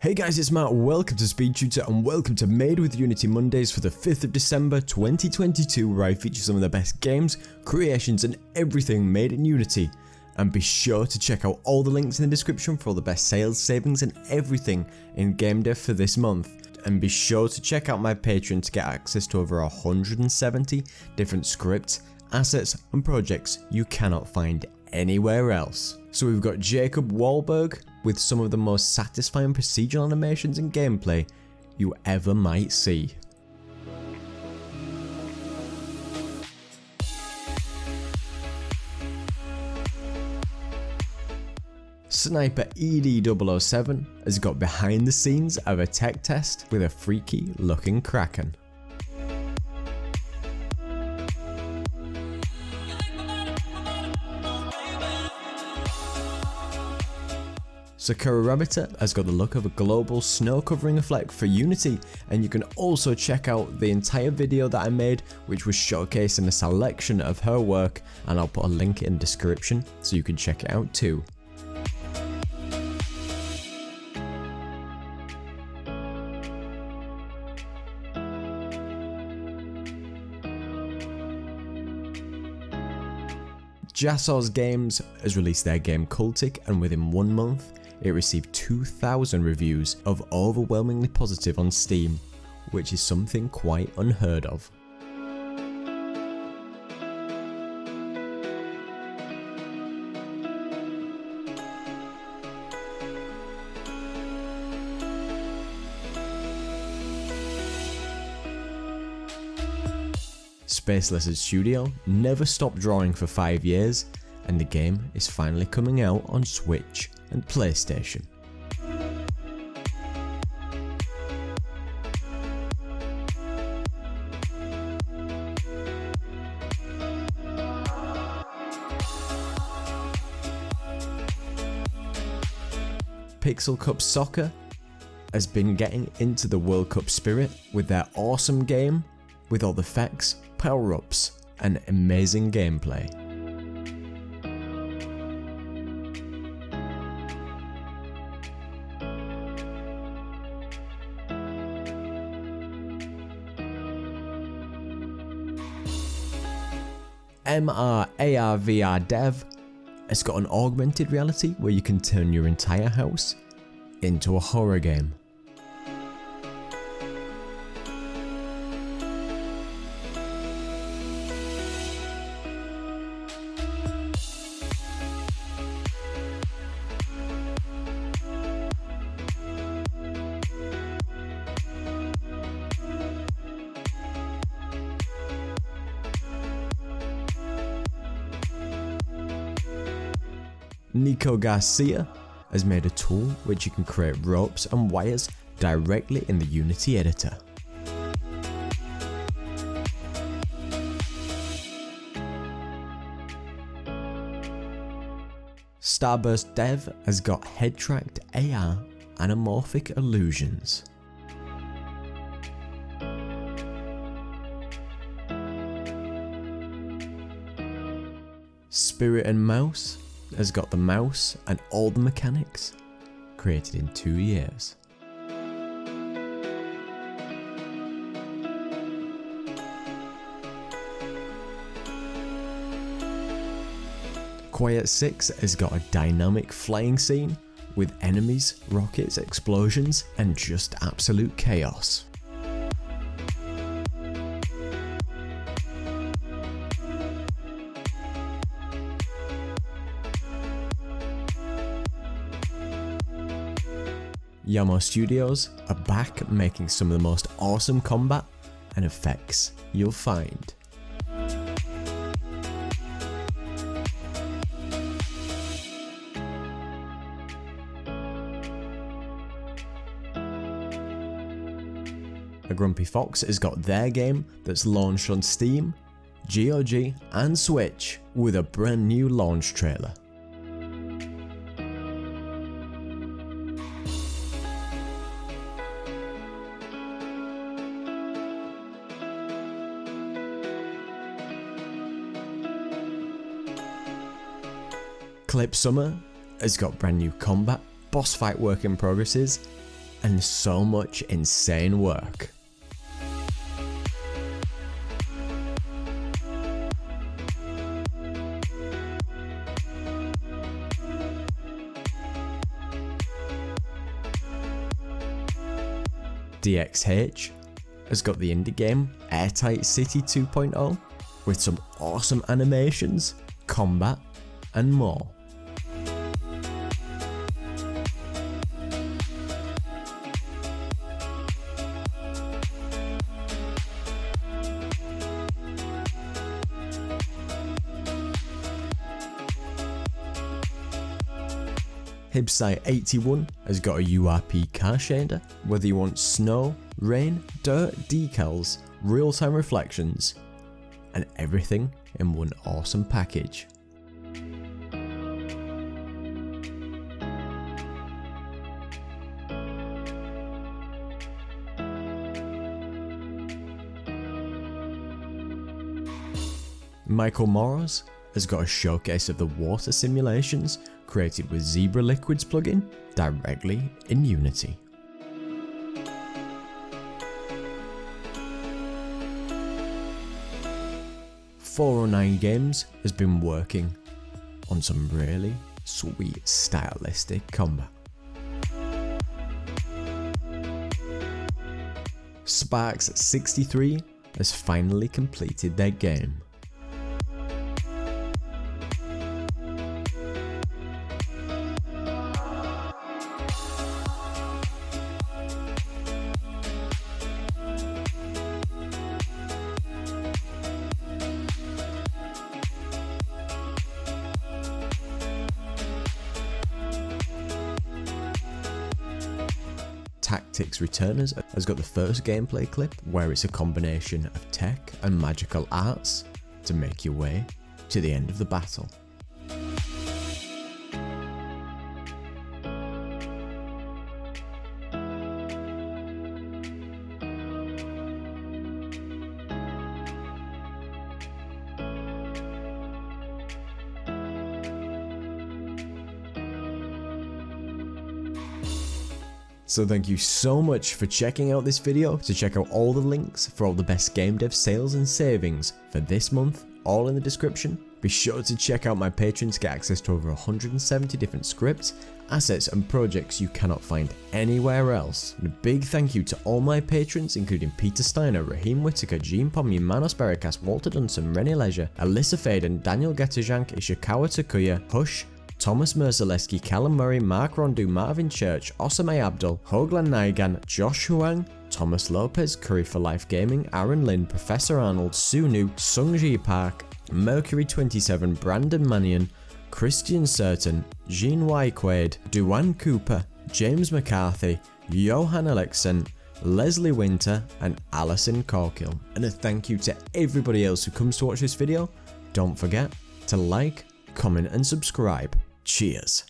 Hey guys, it's Matt, welcome to SpeedTutor and welcome to Made with Unity Mondays for the 5th of December 2022, where I feature some of the best games, creations and everything made in Unity. And be sure to check out all the links in the description for all the best sales, savings and everything in game dev for this month. And be sure to check out my Patreon to get access to over 170 different scripts, assets and projects you cannot find anywhere else. So we've got Jacob Wahlberg with some of the most satisfying procedural animations and gameplay you ever might see. Sniper ED007 has got behind the scenes of a tech test with a freaky looking Kraken. Sakura Rabbiter has got the look of a global snow covering effect for Unity, and you can also check out the entire video that I made which was showcasing a selection of her work, and I'll put a link in the description so you can check it out too. Jassos Games has released their game Cultic, and within 1 month it received 2,000 reviews of overwhelmingly positive on Steam, which is something quite unheard of. Space Lizard Studio never stopped drawing for 5 years, and the game is finally coming out on Switch and PlayStation. Pixel Cup Soccer has been getting into the World Cup spirit with their awesome game with all the effects, power-ups and amazing gameplay. ARVR Dev has got an augmented reality where you can turn your entire house into a horror game. Nico Garcia has made a tool which you can create ropes and wires directly in the Unity editor. Starburst Dev has got head-tracked AR anamorphic illusions. Spirit and Mouse has got the mouse and all the mechanics created in 2 years. Quiet 6 has got a dynamic flying scene with enemies, rockets, explosions and just absolute chaos. Yamo Studios are back making some of the most awesome combat and effects you'll find. A Grumpy Fox has got their game that's launched on Steam, GOG and Switch with a brand new launch trailer. Clip Summer has got brand new combat, boss fight work in progresses, and so much insane work. DXH has got the indie game AIRTIGHT City 2.0 with some awesome animations, combat, and more. Hibsite81 has got a URP car shader, whether you want snow, rain, dirt, decals, real-time reflections, and everything in one awesome package. Michael Moros has got a showcase of the water simulations created with Zebra Liquids plugin directly in Unity. .409 Games has been working on some really sweet stylistic combat. Sparks63 has finally completed their game. Tactics Returners has got the first gameplay clip where it's a combination of tech and magical arts to make your way to the end of the battle. So thank you so much for checking out this video. To check out all the links for all the best game dev sales and savings for this month, all in the description. Be sure to check out my Patreon to get access to over 170 different scripts, assets and projects you cannot find anywhere else. And a big thank you to all my patrons, including Peter Steiner, Raheem Whitaker, Gene Pommy, Manos Berikas, Walter Dunson, Rennie Leisure, Alyssa Faden, Daniel Getajank, Ishikawa Takuya, Hush, Thomas Merzelewski, Callum Murray, Mark Rondu, Marvin Church, Osame Abdul, Hoglan Naigan, Josh Huang, Thomas Lopez, Curry for Life Gaming, Aaron Lin, Professor Arnold, Sunu, Sungji Park, Mercury27, Brandon Mannion, Christian Certain, Jean Y. Quaid, Duane Cooper, James McCarthy, Johan Alexen, Leslie Winter, and Alison Corkill. And a thank you to everybody else who comes to watch this video. Don't forget to like, comment and subscribe. Cheers.